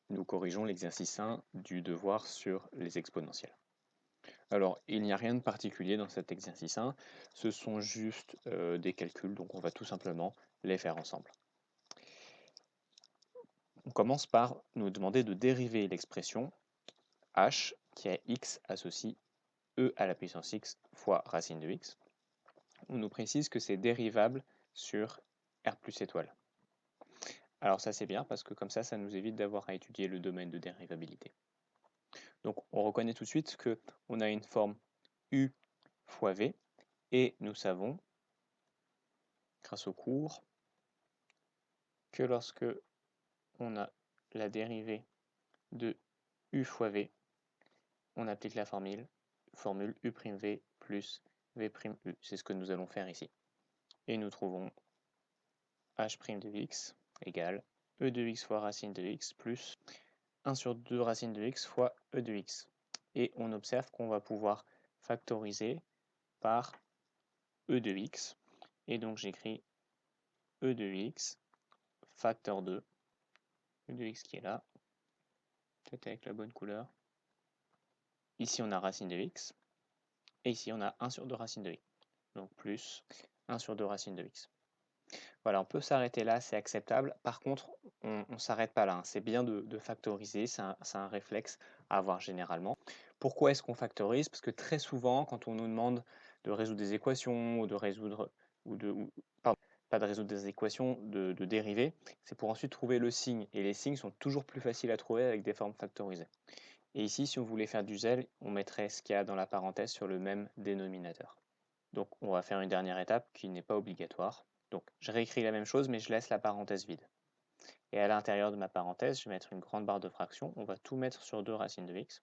nous corrigeons l'exercice 1 du devoir sur les exponentielles. Alors, il n'y a rien de particulier dans cet exercice 1, ce sont juste des calculs, donc on va tout simplement les faire ensemble. On commence par nous demander de dériver l'expression h qui est x associe e à la puissance x fois racine de x. On nous précise que c'est dérivable sur r plus étoile. Alors ça c'est bien parce que comme ça nous évite d'avoir à étudier le domaine de dérivabilité. Donc on reconnaît tout de suite qu'on a une forme u fois v et nous savons, grâce au cours, que lorsque on a la dérivée de u fois v, on applique la formule u'v plus v'u. C'est ce que nous allons faire ici. Et nous trouvons h' de x égale e de x fois racine de x plus 1 sur 2 racine de x fois e de x. Et on observe qu'on va pouvoir factoriser par e de x. Et donc j'écris e de x facteur 2, e de x qui est là, peut-être avec la bonne couleur. Ici on a racine de x, et ici on a 1 sur 2 racine de x. Donc plus 1 sur 2 racine de x. Voilà, on peut s'arrêter là, c'est acceptable. Par contre, on ne s'arrête pas là, hein. C'est bien de factoriser, c'est un réflexe à avoir généralement. Pourquoi est-ce qu'on factorise? Parce que très souvent, quand on nous demande de résoudre des équations, ou de résoudre, pardon, pas de résoudre des équations, de dériver, c'est pour ensuite trouver le signe. Et les signes sont toujours plus faciles à trouver avec des formes factorisées. Et ici, si on voulait faire du zèle, on mettrait ce qu'il y a dans la parenthèse sur le même dénominateur. Donc on va faire une dernière étape qui n'est pas obligatoire. Donc je réécris la même chose, mais je laisse la parenthèse vide. Et à l'intérieur de ma parenthèse, je vais mettre une grande barre de fraction. On va tout mettre sur 2 racines de x.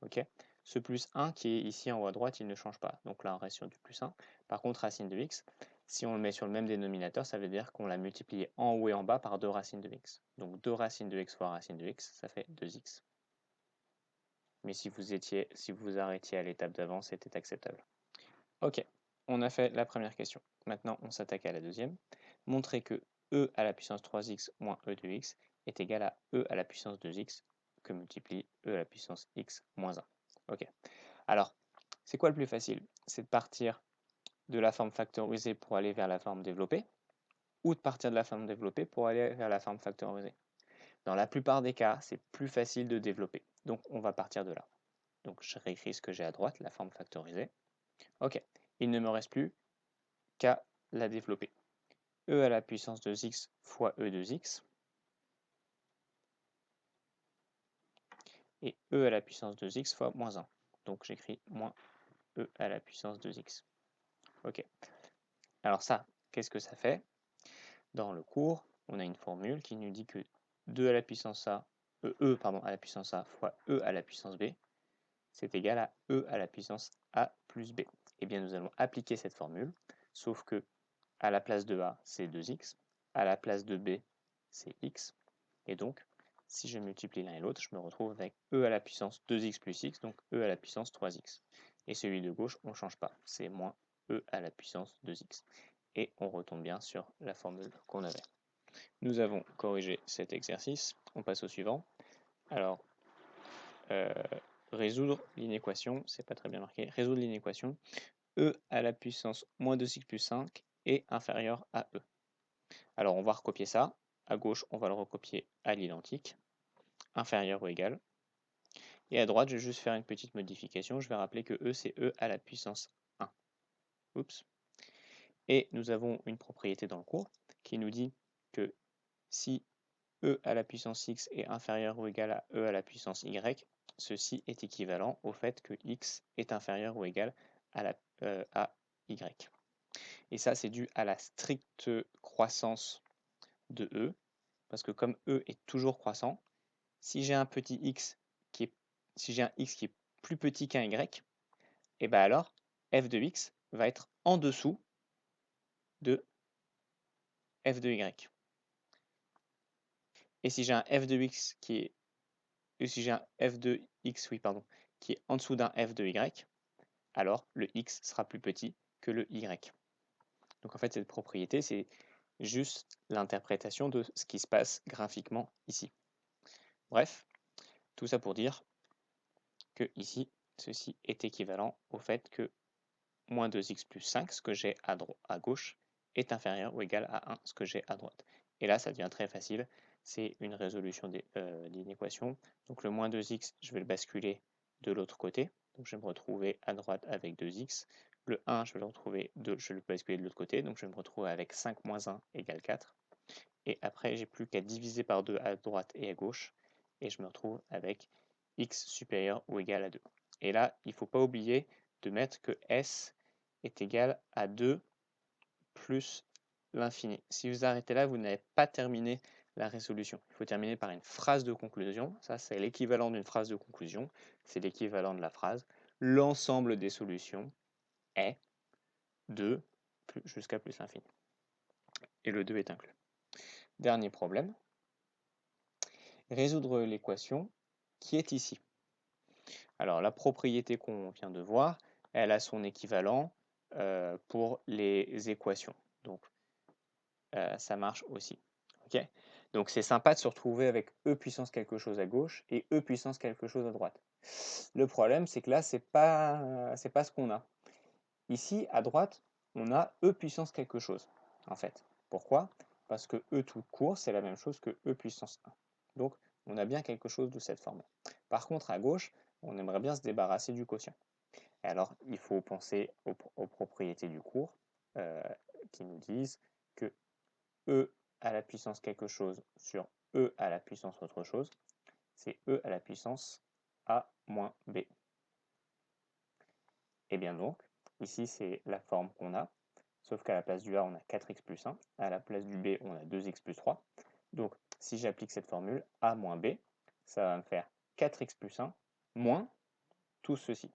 Ok. Ce plus 1 qui est ici en haut à droite, il ne change pas. Donc là, on reste sur du plus 1. Par contre, racine de x, si on le met sur le même dénominateur, ça veut dire qu'on l'a multiplié en haut et en bas par 2 racines de x. Donc 2 racines de x fois racine de x, ça fait 2x. Mais si vous arrêtiez à l'étape d'avant, c'était acceptable. Ok, on a fait la première question. Maintenant, on s'attaque à la deuxième. Montrer que e à la puissance 3x moins e de x est égal à e à la puissance 2x que multiplie e à la puissance x moins 1. Ok, alors, c'est quoi le plus facile? C'est de partir de la forme factorisée pour aller vers la forme développée, ou de partir de la forme développée pour aller vers la forme factorisée. Dans la plupart des cas, c'est plus facile de développer. Donc, on va partir de là. Donc, je réécris ce que j'ai à droite, la forme factorisée. Ok, il ne me reste plus qu'à la développer. E à la puissance 2x fois e 2x. Et e à la puissance 2x fois moins 1. Donc j'écris moins e à la puissance 2x. Ok. Alors ça, qu'est-ce que ça fait? Dans le cours, on a une formule qui nous dit que 2 à la puissance a, à la puissance a fois e à la puissance b, c'est égal à e à la puissance a plus b. Eh bien, nous allons appliquer cette formule, sauf que à la place de a, c'est 2x, à la place de b, c'est x, et donc, si je multiplie l'un et l'autre, je me retrouve avec e à la puissance 2x plus x, donc e à la puissance 3x. Et celui de gauche, on ne change pas, c'est moins e à la puissance 2x. Et on retombe bien sur la formule qu'on avait. Nous avons corrigé cet exercice, on passe au suivant. Alors, résoudre l'inéquation, c'est pas très bien marqué, résoudre l'inéquation e à la puissance moins 2x plus 5 est inférieur à e. Alors on va recopier ça, à gauche on va le recopier à l'identique, inférieur ou égal, et à droite je vais juste faire une petite modification, je vais rappeler que e c'est e à la puissance 1. Oups. Et nous avons une propriété dans le cours qui nous dit que si e à la puissance x est inférieur ou égal à e à la puissance y, ceci est équivalent au fait que x est inférieur ou égal à y. Et ça, c'est dû à la stricte croissance de e, parce que comme e est toujours croissant, si j'ai un petit x qui est, si j'ai un x qui est plus petit qu'un y, et bien alors f de x va être en dessous de f de y. Et si j'ai un f de x qui est si j'ai un f de x qui est en dessous d'un f de y, alors le x sera plus petit que le y. Donc en fait, cette propriété, c'est juste l'interprétation de ce qui se passe graphiquement ici. Bref, tout ça pour dire que ici, ceci est équivalent au fait que moins 2x plus 5, ce que j'ai à gauche, est inférieur ou égal à 1, ce que j'ai à droite. Et là, ça devient très facile. C'est une résolution d'une équation. Donc le moins 2x, je vais le basculer de l'autre côté. Donc je vais me retrouver à droite avec 2x. Le 1, je vais le basculer de l'autre côté. Donc je vais me retrouver avec 5 moins 1 égale 4. Et après, j'ai plus qu'à diviser par 2 à droite et à gauche. Et je me retrouve avec x supérieur ou égal à 2. Et là, il ne faut pas oublier de mettre que s est égal à 2 plus l'infini. Si vous arrêtez là, vous n'avez pas terminé la résolution. Il faut terminer par une phrase de conclusion. Ça, c'est l'équivalent d'une phrase de conclusion. C'est l'équivalent de la phrase. L'ensemble des solutions est 2 jusqu'à plus l'infini. Et le 2 est inclus. Dernier problème. Résoudre l'équation qui est ici. Alors, la propriété qu'on vient de voir, elle a son équivalent pour les équations. Donc, ça marche aussi. Okay, donc, c'est sympa de se retrouver avec e puissance quelque chose à gauche et e puissance quelque chose à droite. Le problème, c'est que là, c'est pas ce qu'on a. Ici, à droite, on a e puissance quelque chose, en fait. Pourquoi? Parce que e tout court, c'est la même chose que e puissance 1. Donc, on a bien quelque chose de cette forme. Par contre, à gauche, on aimerait bien se débarrasser du quotient. Alors, il faut penser aux propriétés du cours qui nous disent que e à la puissance quelque chose sur e à la puissance autre chose, c'est e à la puissance a moins b. Et bien donc, ici c'est la forme qu'on a, sauf qu'à la place du a on a 4x plus 1, à la place du b on a 2x plus 3. Donc si j'applique cette formule a moins b, ça va me faire 4x plus 1 moins tout ceci.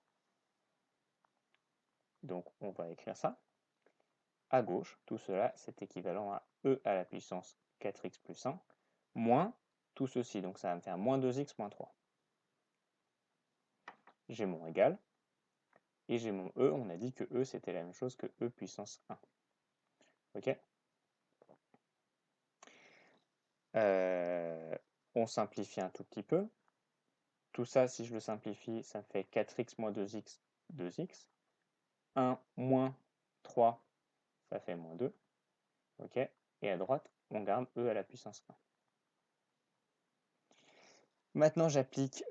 Donc on va écrire ça. À gauche, tout cela c'est équivalent à e à la puissance 4x plus 1 moins tout ceci. Donc ça va me faire moins 2x moins 3. J'ai mon égal. Et j'ai mon e, on a dit que e c'était la même chose que e puissance 1. Ok, on simplifie un tout petit peu. Tout ça, si je le simplifie, ça me fait 4x moins 2x, 2x. 1 moins 3, ça fait moins 2. Ok, et à droite, on garde e à la puissance 1. Maintenant, j'applique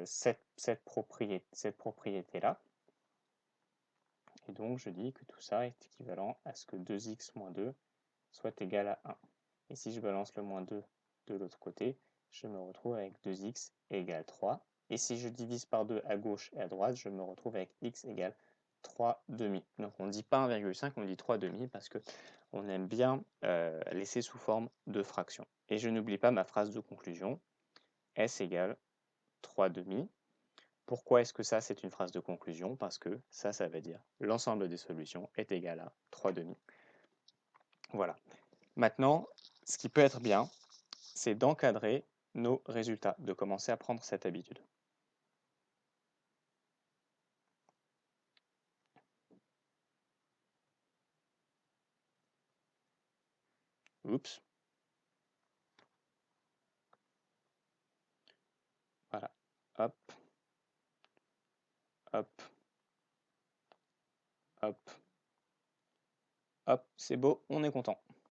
cette propriété-là. Et donc, je dis que tout ça est équivalent à ce que 2x moins 2 soit égal à 1. Et si je balance le moins 2 de l'autre côté, je me retrouve avec 2x égale 3. Et si je divise par 2 à gauche et à droite, je me retrouve avec x égale 3 demi. Donc on ne dit pas 1,5, on dit 3 demi parce qu'on aime bien laisser sous forme de fraction. Et je n'oublie pas ma phrase de conclusion, s égale 3 demi. Pourquoi est-ce que ça, c'est une phrase de conclusion? Parce que ça veut dire l'ensemble des solutions est égal à 3 demi. Voilà. Maintenant, ce qui peut être bien, c'est d'encadrer nos résultats, de commencer à prendre cette habitude. Oups. Voilà. Hop. Hop. Hop. Hop. C'est beau, on est content.